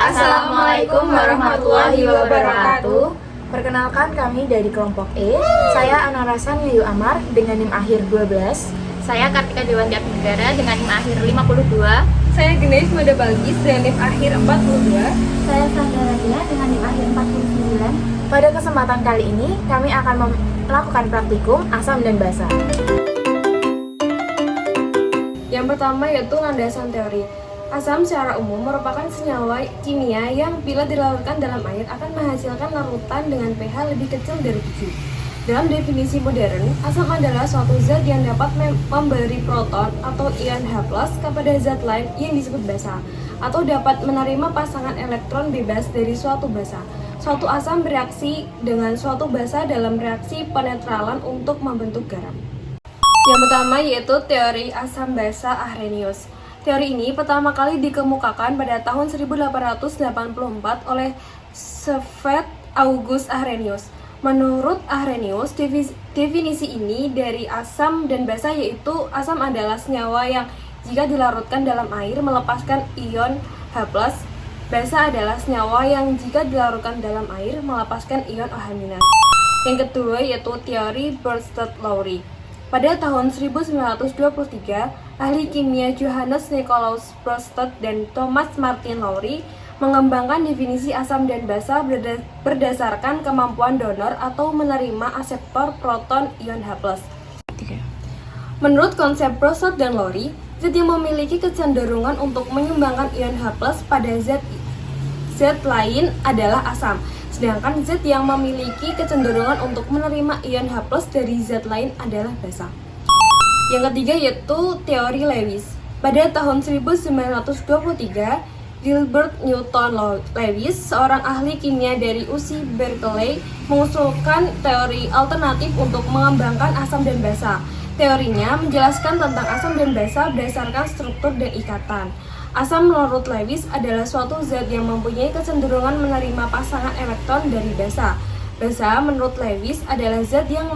Assalamualaikum warahmatullahi wabarakatuh. Perkenalkan, kami dari kelompok E. Saya Anarasan Yayu Amar dengan NIM akhir 12. Saya Kartika Dewanti Negara dengan NIM akhir 52. Saya Genesh Mada Balgis dengan NIM akhir 42. Saya Sandra Dia dengan NIM akhir 49. Pada kesempatan kali ini, kami akan melakukan praktikum asam dan basa. Yang pertama yaitu landasan teori. Asam secara umum merupakan senyawa kimia yang bila dilarutkan dalam air akan menghasilkan larutan dengan pH lebih kecil dari 7. Dalam definisi modern, asam adalah suatu zat yang dapat memberi proton atau ion H+ kepada zat lain yang disebut basa, atau dapat menerima pasangan elektron bebas dari suatu basa. Suatu asam bereaksi dengan suatu basa dalam reaksi penetralan untuk membentuk garam. Yang pertama yaitu teori asam basa Arrhenius. Teori ini pertama kali dikemukakan pada tahun 1884 oleh Sven August Arrhenius. Menurut Arrhenius, definisi ini dari asam dan basa yaitu asam adalah senyawa yang jika dilarutkan dalam air melepaskan ion H+. Basa adalah senyawa yang jika dilarutkan dalam air melepaskan ion OH-. Yang kedua yaitu teori Bronsted-Lowry. Pada tahun 1923, ahli kimia Johannes Nicolaus Bronsted dan Thomas Martin Lowry mengembangkan definisi asam dan basa berdasarkan kemampuan donor atau menerima aseptor proton ion H+. Menurut konsep Bronsted dan Lowry, zat yang memiliki kecenderungan untuk menyumbangkan ion H+ pada zat lain adalah asam, sedangkan zat yang memiliki kecenderungan untuk menerima ion H+ dari zat lain adalah basa. Yang ketiga yaitu teori Lewis. Pada tahun 1923, Gilbert Newton Lewis, seorang ahli kimia dari UC Berkeley, mengusulkan teori alternatif untuk mengembangkan asam dan basa. Teorinya menjelaskan tentang asam dan basa berdasarkan struktur dan ikatan. Asam menurut Lewis adalah suatu zat yang mempunyai kecenderungan menerima pasangan elektron dari basa. Basa menurut Lewis adalah zat yang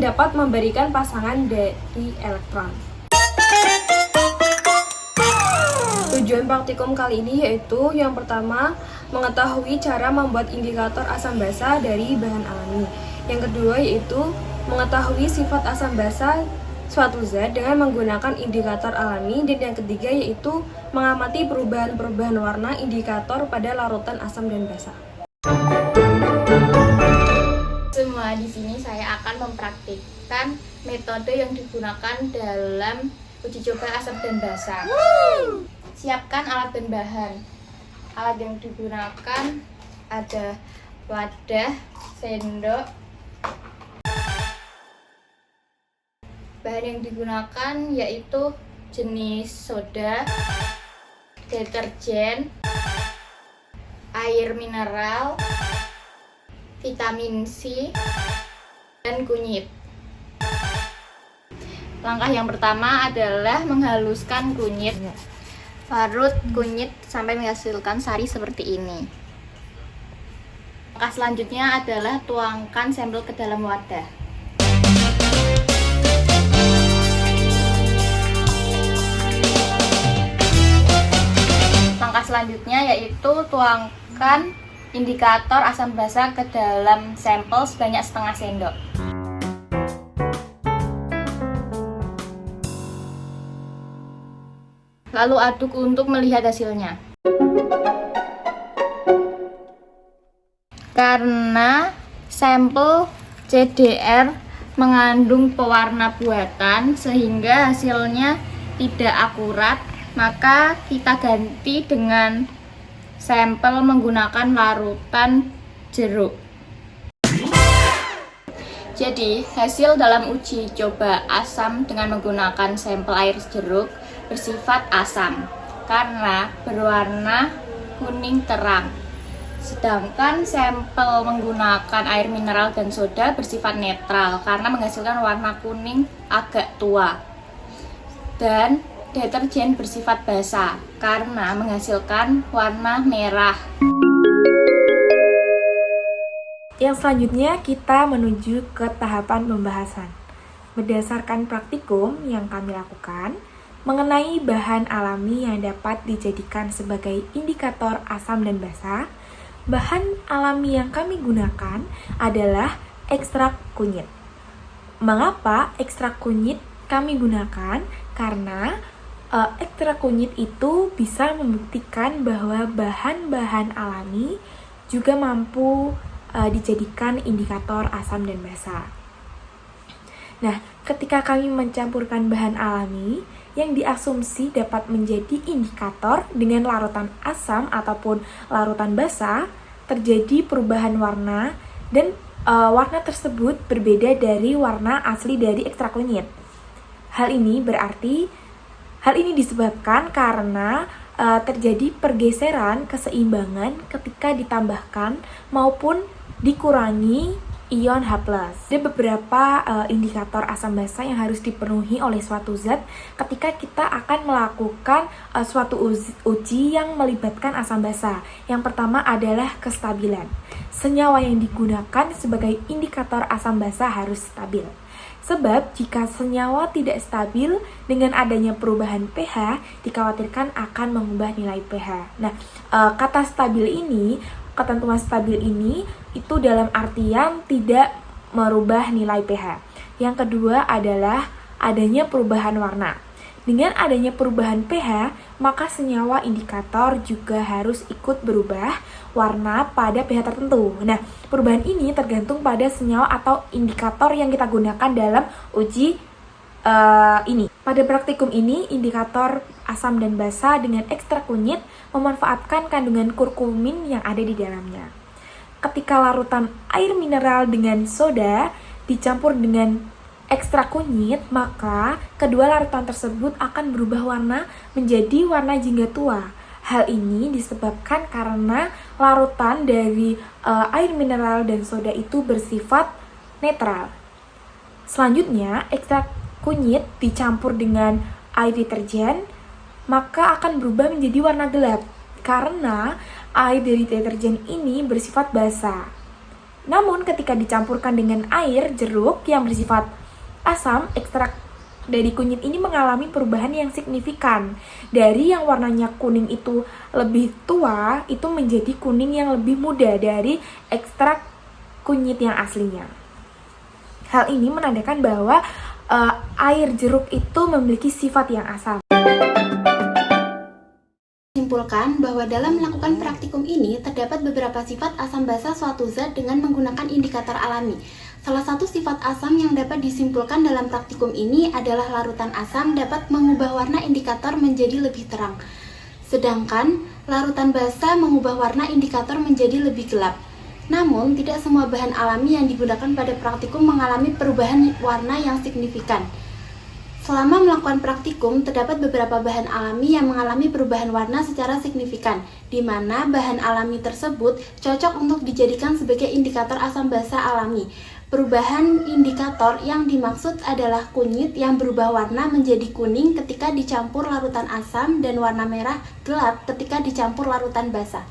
dapat memberikan pasangan dari elektron. Tujuan praktikum kali ini yaitu yang pertama, mengetahui cara membuat indikator asam basa dari bahan alami. Yang kedua yaitu mengetahui sifat asam basa suatu zat dengan menggunakan indikator alami, dan yang ketiga yaitu mengamati perubahan-perubahan warna indikator pada larutan asam dan basa. Semua di sini saya akan mempraktikkan metode yang digunakan dalam uji coba asam dan basa. Siapkan alat dan bahan. Alat yang digunakan ada wadah, sendok. Bahan yang digunakan yaitu jenis soda, deterjen, air mineral, vitamin C, dan kunyit. Langkah yang pertama adalah menghaluskan kunyit. Parut kunyit sampai menghasilkan sari seperti ini. Langkah selanjutnya adalah tuangkan sampel ke dalam wadah. Langkah selanjutnya yaitu tuangkan indikator asam basa ke dalam sampel sebanyak setengah sendok. Lalu aduk untuk melihat hasilnya. Karena sampel CDR mengandung pewarna buatan sehingga hasilnya tidak akurat, maka kita ganti dengan sampel menggunakan larutan jeruk. Jadi, hasil dalam uji coba asam dengan menggunakan sampel air jeruk bersifat asam karena berwarna kuning terang. Sedangkan sampel menggunakan air mineral dan soda bersifat netral karena menghasilkan warna kuning agak tua. Dan deterjen bersifat basa karena menghasilkan warna merah. Yang selanjutnya kita menuju ke tahapan pembahasan. Berdasarkan praktikum yang kami lakukan, mengenai bahan alami yang dapat dijadikan sebagai indikator asam dan basa. Bahan alami yang kami gunakan adalah ekstrak kunyit. Mengapa ekstrak kunyit kami gunakan? Karena ekstrak kunyit itu bisa membuktikan bahwa bahan-bahan alami juga mampu dijadikan indikator asam dan basa. Nah, ketika kami mencampurkan bahan alami yang diasumsi dapat menjadi indikator dengan larutan asam ataupun larutan basa, terjadi perubahan warna dan warna tersebut berbeda dari warna asli dari ekstrak kunyit. Hal ini disebabkan karena terjadi pergeseran keseimbangan ketika ditambahkan maupun dikurangi ion H+. Ada beberapa indikator asam basa yang harus dipenuhi oleh suatu zat ketika kita akan melakukan suatu uji yang melibatkan asam basa. Yang pertama adalah kestabilan. Senyawa yang digunakan sebagai indikator asam basa harus stabil. Sebab jika senyawa tidak stabil, dengan adanya perubahan pH dikhawatirkan akan mengubah nilai pH. Nah, ketentuan stabil ini itu dalam artian tidak merubah nilai pH. Yang kedua adalah adanya perubahan warna. Dengan adanya perubahan pH, maka senyawa indikator juga harus ikut berubah warna pada pH tertentu. Nah, perubahan ini tergantung pada senyawa atau indikator yang kita gunakan dalam uji ini. Pada praktikum ini, indikator asam dan basa dengan ekstrak kunyit memanfaatkan kandungan kurkumin yang ada di dalamnya. Ketika larutan air mineral dengan soda dicampur dengan ekstrak kunyit, maka kedua larutan tersebut akan berubah warna menjadi warna jingga tua. Hal ini disebabkan karena larutan dari air mineral dan soda itu bersifat netral. Selanjutnya, ekstrak kunyit dicampur dengan air deterjen, maka akan berubah menjadi warna gelap karena air dari deterjen ini bersifat basa. Namun ketika dicampurkan dengan air jeruk yang bersifat asam, ekstrak dari kunyit ini mengalami perubahan yang signifikan. Dari yang warnanya kuning itu lebih tua, itu menjadi kuning yang lebih muda dari ekstrak kunyit yang aslinya. Hal ini menandakan bahwa air jeruk itu memiliki sifat yang asam. Simpulkan bahwa dalam melakukan praktikum ini terdapat beberapa sifat asam basa suatu zat dengan menggunakan indikator alami. Salah satu sifat asam yang dapat disimpulkan dalam praktikum ini adalah larutan asam dapat mengubah warna indikator menjadi lebih terang. Sedangkan larutan basa mengubah warna indikator menjadi lebih gelap. Namun, tidak semua bahan alami yang digunakan pada praktikum mengalami perubahan warna yang signifikan. Selama melakukan praktikum, terdapat beberapa bahan alami yang mengalami perubahan warna secara signifikan, di mana bahan alami tersebut cocok untuk dijadikan sebagai indikator asam basa alami. Perubahan indikator yang dimaksud adalah kunyit yang berubah warna menjadi kuning ketika dicampur larutan asam dan warna merah gelap ketika dicampur larutan basa.